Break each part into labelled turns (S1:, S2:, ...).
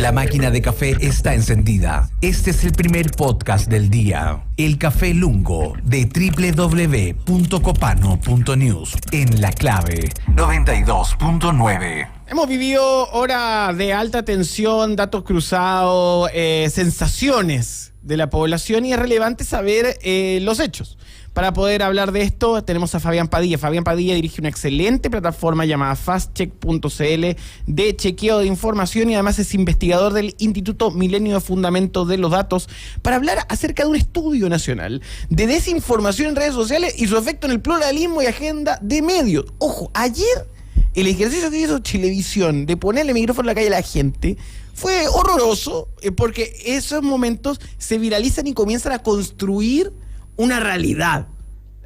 S1: La máquina de café está encendida. Este es el primer podcast del día. El Café Lungo de www.copano.news en La Clave 92.9.
S2: Hemos vivido horas de alta tensión, datos cruzados, sensaciones de la población y es relevante saber los hechos. Para poder hablar de esto tenemos a Fabián Padilla. Fabián Padilla dirige una excelente plataforma llamada fastcheck.cl de chequeo de información y además es investigador del Instituto Milenio de Fundamentos de los Datos para hablar acerca de un estudio nacional de desinformación en redes sociales y su efecto en el pluralismo y agenda de medios. Ojo, ayer el ejercicio que hizo Chilevisión de ponerle micrófono en la calle a la gente fue horroroso porque esos momentos se viralizan y comienzan a construir una realidad.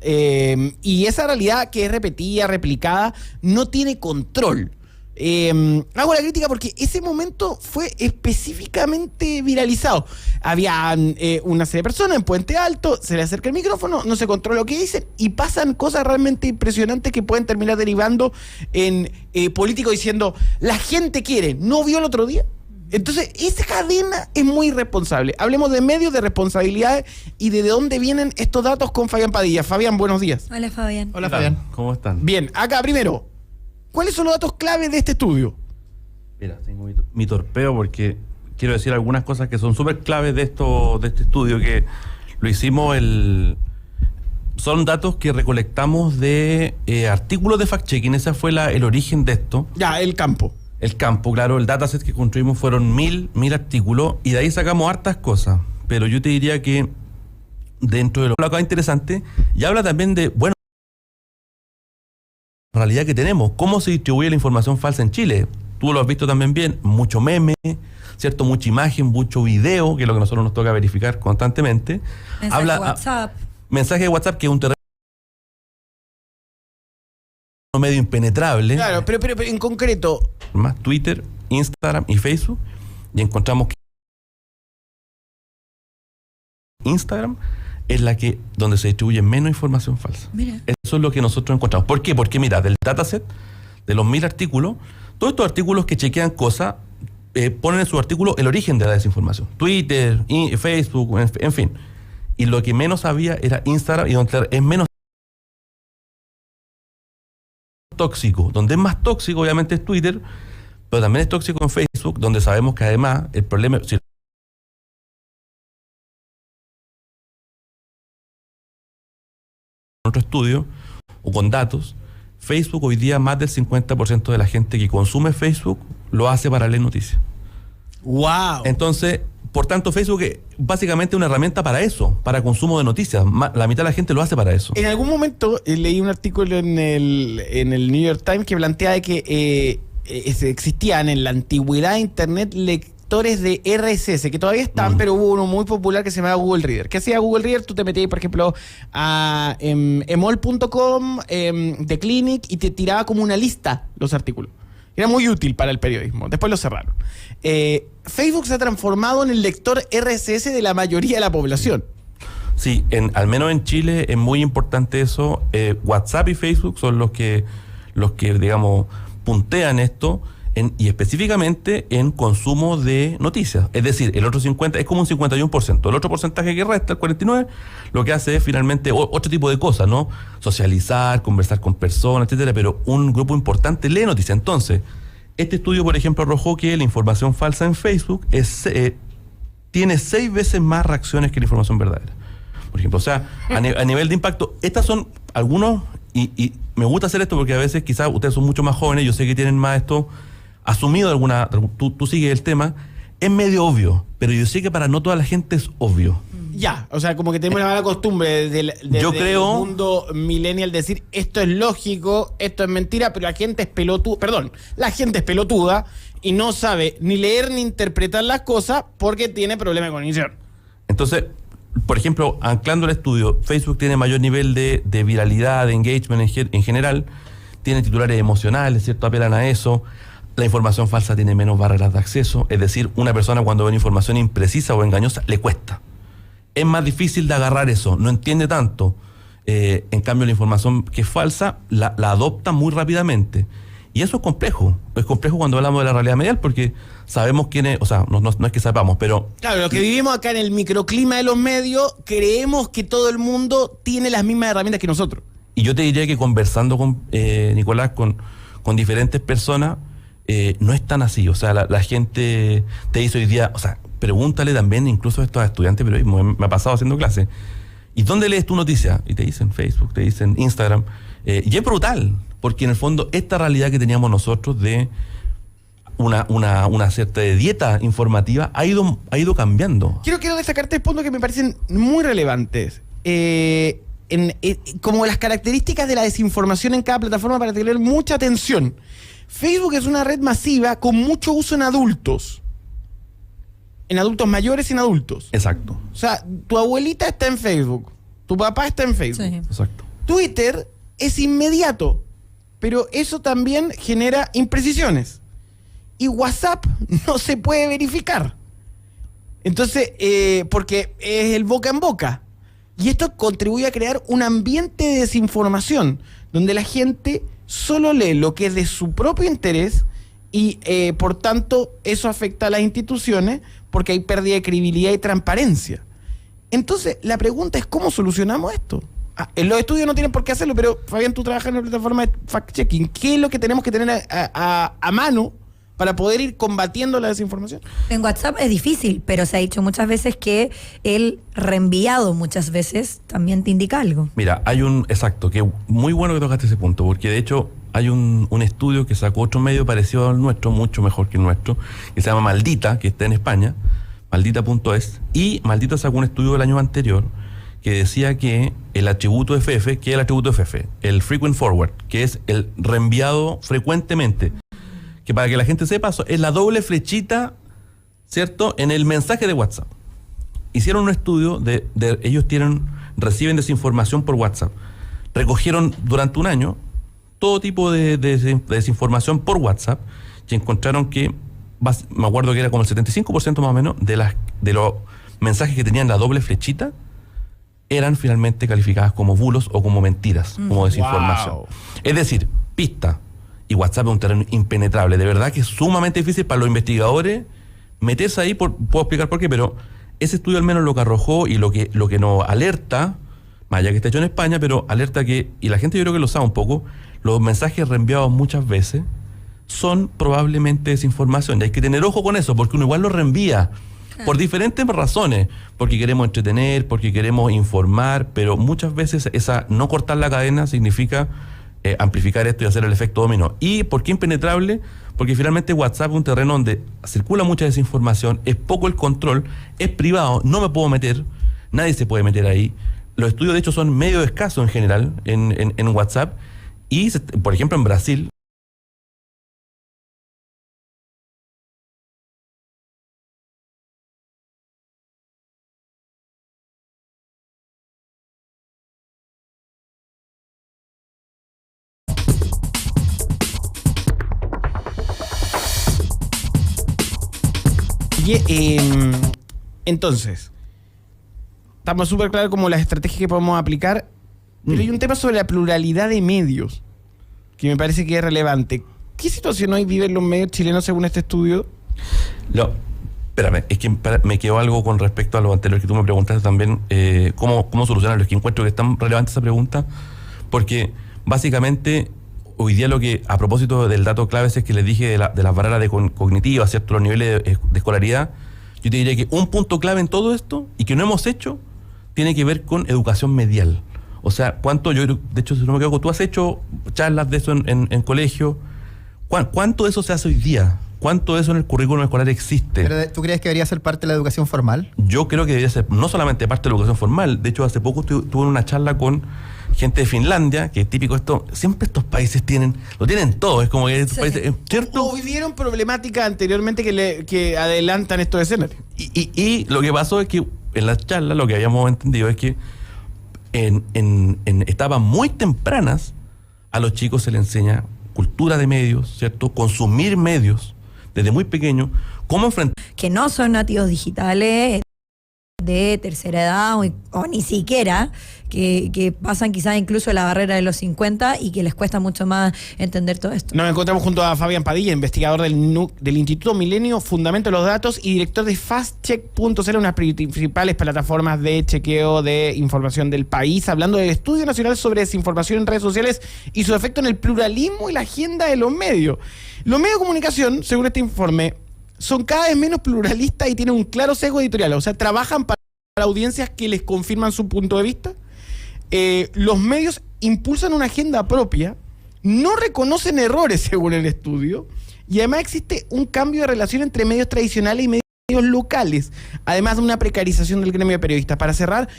S2: Y esa realidad que es repetida, replicada, no tiene control. Hago la crítica porque ese momento fue específicamente viralizado. Había una serie de personas en Puente Alto, se le acerca el micrófono, no se controla lo que dicen y pasan cosas realmente impresionantes que pueden terminar derivando en políticos diciendo la gente quiere, ¿no vio el otro día? Entonces, esa cadena es muy irresponsable. Hablemos de medios, de responsabilidades y de dónde vienen estos datos con Fabián Padilla. Fabián, buenos días.
S3: Hola, Fabián.
S2: Hola, Fabián.
S4: ¿Cómo están?
S2: Bien, acá primero, ¿cuáles son los datos clave de este estudio?
S4: Mira, tengo mi torpeo porque quiero decir algunas cosas que son súper claves de este estudio que lo hicimos son datos que recolectamos de artículos de fact-checking. Ese fue el origen de esto.
S2: Ya, el campo.
S4: El campo, claro, el dataset que construimos fueron 1000 artículos y de ahí sacamos hartas cosas. Pero yo te diría que dentro de lo acá interesante, y habla también de, bueno, la realidad que tenemos, cómo se distribuye la información falsa en Chile. Tú lo has visto también bien, mucho meme, ¿cierto? Mucha imagen, mucho video, que es lo que a nosotros nos toca verificar constantemente.
S3: Mensaje de WhatsApp.
S4: Mensaje de WhatsApp, que es un terreno medio impenetrable.
S2: Claro, pero en concreto,
S4: más Twitter, Instagram y Facebook, y encontramos que Instagram es donde se distribuye menos información falsa.
S3: Mira.
S4: Eso es lo que nosotros encontramos. ¿Por qué? Porque mira, del dataset de los 1000 artículos, todos estos artículos que chequean cosas ponen en su artículo el origen de la desinformación. Twitter, Facebook, en fin. Y lo que menos había era Instagram, y donde es menos tóxico. Donde es más tóxico obviamente es Twitter, pero también es tóxico en Facebook, donde sabemos que además el problema, si otro estudio o con datos, Facebook hoy día más del 50% de la gente que consume Facebook lo hace para leer noticias.
S2: wow.
S4: Entonces, por tanto, Facebook es básicamente una herramienta para eso, para consumo de noticias. La mitad de la gente lo hace para eso.
S2: En algún momento leí un artículo en el New York Times que planteaba de que existían en la antigüedad de Internet lectores de RSS, que todavía están, pero hubo uno muy popular que se llamaba Google Reader. ¿Qué hacía Google Reader? Tú te metías, por ejemplo, a emol.com, The Clinic, y te tiraba como una lista los artículos. Era muy útil para el periodismo. Después lo cerraron. Facebook se ha transformado en el lector RSS de la mayoría de la población.
S4: Sí, al menos en Chile es muy importante eso. WhatsApp y Facebook son los que digamos, puntean esto y específicamente en consumo de noticias. Es decir, el otro 50% es como un 51%. El otro porcentaje que resta, el 49%, lo que hace es finalmente otro tipo de cosas, ¿no? Socializar, conversar con personas, etcétera, pero un grupo importante lee noticias. Entonces, este estudio, por ejemplo, arrojó que la información falsa en Facebook tiene 6 veces más reacciones que la información verdadera. Por ejemplo, o sea, a nivel de impacto, estas son algunos, y me gusta hacer esto porque a veces quizás ustedes son mucho más jóvenes, yo sé que tienen más esto asumido tú sigues el tema, es medio obvio, pero yo sé que para no toda la gente es obvio.
S2: Ya, o sea, como que tenemos la mala costumbre desde el mundo millennial decir esto es lógico, esto es mentira, pero la gente es pelotuda y no sabe ni leer ni interpretar las cosas porque tiene problemas de cognición.
S4: Entonces, por ejemplo, anclando el estudio, Facebook tiene mayor nivel de viralidad, de engagement en general, tiene titulares emocionales, ¿cierto? Apelan a eso. La información falsa tiene menos barreras de acceso, es decir, una persona cuando ve una información imprecisa o engañosa le cuesta. Es más difícil de agarrar eso, no entiende tanto. En cambio, la información que es falsa la adopta muy rápidamente. Y eso es complejo cuando hablamos de la realidad medial, porque sabemos quiénes, o sea, no es que sepamos, pero...
S2: Claro, los que vivimos acá en el microclima de los medios, creemos que todo el mundo tiene las mismas herramientas que nosotros.
S4: Y yo te diría que conversando con Nicolás, con diferentes personas, no es tan así. O sea, la gente te dice hoy día, o sea, pregúntale también incluso a estos estudiantes de periodismo, me ha pasado haciendo clases, ¿y dónde lees tu noticia? Y te dicen Facebook, te dicen Instagram, y es brutal, porque en el fondo esta realidad que teníamos nosotros de una cierta dieta informativa ha ido cambiando.
S2: Quiero destacar 3 puntos que me parecen muy relevantes. Como las características de la desinformación en cada plataforma para tener mucha atención. Facebook es una red masiva con mucho uso en adultos. En adultos mayores y en adultos.
S4: Exacto.
S2: O sea, tu abuelita está en Facebook, tu papá está en Facebook.
S3: Sí.
S4: Exacto.
S2: Twitter es inmediato, pero eso también genera imprecisiones. Y WhatsApp no se puede verificar. Entonces, porque es el boca en boca. Y esto contribuye a crear un ambiente de desinformación, donde la gente solo lee lo que es de su propio interés y, por tanto, eso afecta a las instituciones porque hay pérdida de credibilidad y transparencia. Entonces, la pregunta es, ¿cómo solucionamos esto? En los estudios no tienen por qué hacerlo, pero, Fabián, tú trabajas en una plataforma de fact-checking. ¿Qué es lo que tenemos que tener a mano para poder ir combatiendo la desinformación?
S3: En WhatsApp es difícil, pero se ha dicho muchas veces que el reenviado muchas veces también te indica algo.
S4: Mira, exacto, que muy bueno que tocaste ese punto, porque de hecho hay un estudio que sacó otro medio parecido al nuestro, mucho mejor que el nuestro, que se llama Maldita, que está en España, maldita.es, y Maldita sacó un estudio del año anterior que decía que el atributo FF, ¿qué es el atributo FF? El frequent forward, que es el reenviado frecuentemente, que para que la gente sepa, es la doble flechita, ¿cierto?, en el mensaje de WhatsApp. Hicieron un estudio ellos reciben desinformación por WhatsApp. Recogieron durante un año todo tipo de desinformación por WhatsApp y encontraron que, me acuerdo que era como el 75% más o menos de los mensajes que tenían la doble flechita eran finalmente calificadas como bulos o como mentiras, como desinformación.
S2: Wow.
S4: Es decir, pista. Y WhatsApp es un terreno impenetrable. De verdad que es sumamente difícil para los investigadores meterse ahí, puedo explicar por qué, pero ese estudio al menos lo que arrojó y lo que nos alerta, más allá que está hecho en España, pero alerta que, y la gente yo creo que lo sabe un poco, los mensajes reenviados muchas veces son probablemente desinformación. Y hay que tener ojo con eso, porque uno igual lo reenvía por diferentes razones, porque queremos entretener, porque queremos informar, pero muchas veces esa no cortar la cadena significa amplificar esto y hacer el efecto dominó. ¿Y por qué impenetrable? Porque finalmente WhatsApp es un terreno donde circula mucha desinformación, es poco el control, es privado, no me puedo meter, nadie se puede meter ahí. Los estudios de hecho son medio escasos en general en WhatsApp y, por ejemplo, en Brasil,
S2: Entonces, estamos súper claros como las estrategias que podemos aplicar, pero hay un tema sobre la pluralidad de medios que me parece que es relevante. ¿Qué situación hoy viven los medios chilenos según este estudio?
S4: Espérame, es que me quedó algo con respecto a lo anterior que tú me preguntaste también, cómo solucionarlo. Es que encuentro que es tan relevante esa pregunta, porque básicamente hoy día a propósito del dato clave ese que les dije de las barreras cognitivas, ¿cierto?, los niveles de escolaridad, yo te diría que un punto clave en todo esto, y que no hemos hecho, tiene que ver con educación medial. O sea, de hecho, si no me equivoco, tú has hecho charlas de eso en colegio. ¿Cuánto de eso se hace hoy día? ¿Cuánto de eso en el currículum escolar existe?
S5: ¿Pero tú crees que debería ser parte de la educación formal?
S4: Yo creo que debería ser no solamente parte de la educación formal. De hecho, hace poco tuve una charla con gente de Finlandia, que es típico esto, siempre estos países lo tienen todo, es como que estos países, ¿cierto?
S2: ¿O vivieron problemáticas anteriormente que adelantan estos escenarios?
S4: Y lo que pasó es que en la charla lo que habíamos entendido es que en etapas muy tempranas a los chicos se les enseña cultura de medios, ¿cierto? Consumir medios desde muy pequeño, cómo enfrentar.
S3: Que no son nativos digitales. de tercera edad o ni siquiera, que pasan quizás incluso la barrera de los 50 y que les cuesta mucho más entender todo esto.
S2: Nos encontramos junto a Fabián Padilla, investigador del Instituto Milenio, Fundamento de los Datos y director de FastCheck.cl, una de las principales plataformas de chequeo de información del país, hablando del Estudio Nacional sobre Desinformación en Redes Sociales y su efecto en el pluralismo y la agenda de los medios. Los medios de comunicación, según este informe, son cada vez menos pluralistas y tienen un claro sesgo editorial, o sea, trabajan para audiencias que les confirman su punto de vista. Los medios impulsan una agenda propia, no reconocen errores según el estudio, y además existe un cambio de relación entre medios tradicionales y medios locales, además de una precarización del gremio de periodistas. Para cerrar,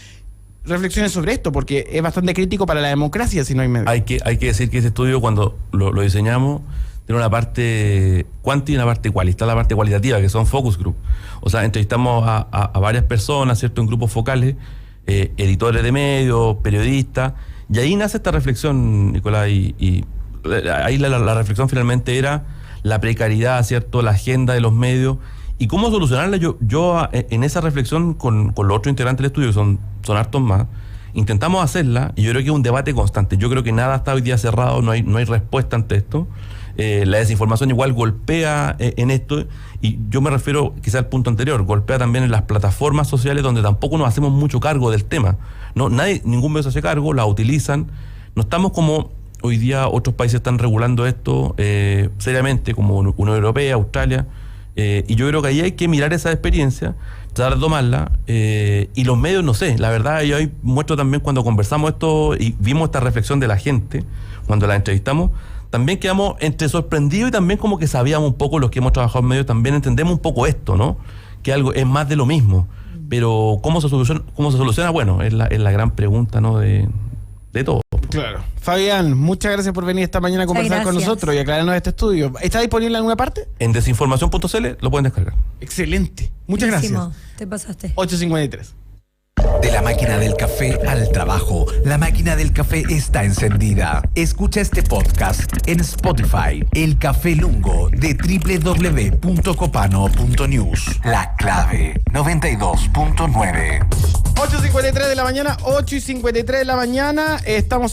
S2: reflexiones sobre esto, porque es bastante crítico para la democracia si no hay medios.
S4: Hay que decir que ese estudio, cuando lo diseñamos, tiene una parte cuanti y una parte cual. Está la parte cualitativa, que son focus group. O sea, entrevistamos a varias personas, ¿cierto?, en grupos focales, editores de medios, periodistas, y ahí nace esta reflexión, Nicolás, y ahí la reflexión finalmente era la precariedad, ¿cierto?, la agenda de los medios, y cómo solucionarla. Yo en esa reflexión con los otros integrantes del estudio, que son hartos más, intentamos hacerla, y yo creo que es un debate constante. Yo creo que nada está hoy día cerrado, no hay respuesta ante esto. La desinformación igual golpea en esto, y yo me refiero quizá al punto anterior, golpea también en las plataformas sociales donde tampoco nos hacemos mucho cargo del tema. Ningún medio se hace cargo, la utilizan. No estamos como hoy día otros países están regulando esto seriamente, como Unión Europea, Australia, y yo creo que ahí hay que mirar esa experiencia, tratar de tomarla, y los medios, no sé, la verdad, yo ahí muestro también cuando conversamos esto y vimos esta reflexión de la gente, cuando la entrevistamos, también quedamos entre sorprendidos y también como que sabíamos un poco, los que hemos trabajado en medios, también entendemos un poco esto, ¿no? Que algo es más de lo mismo. Pero ¿cómo se soluciona? Bueno, es la gran pregunta, ¿no? De todo.
S2: Claro. Fabián, muchas gracias por venir esta mañana a conversar con nosotros y aclararnos este estudio. ¿Está disponible en alguna parte?
S4: En desinformación.cl lo pueden descargar.
S2: Excelente. Muchas
S3: Buenísimo.
S2: gracias.
S3: Te pasaste.
S2: 8:53.
S1: De la máquina del café al trabajo, la máquina del café está encendida. Escucha este podcast en Spotify, El Café Lungo de www.copano.news. La clave 92.9.
S2: 8:53 de la mañana, 8:53 de la mañana. Estamos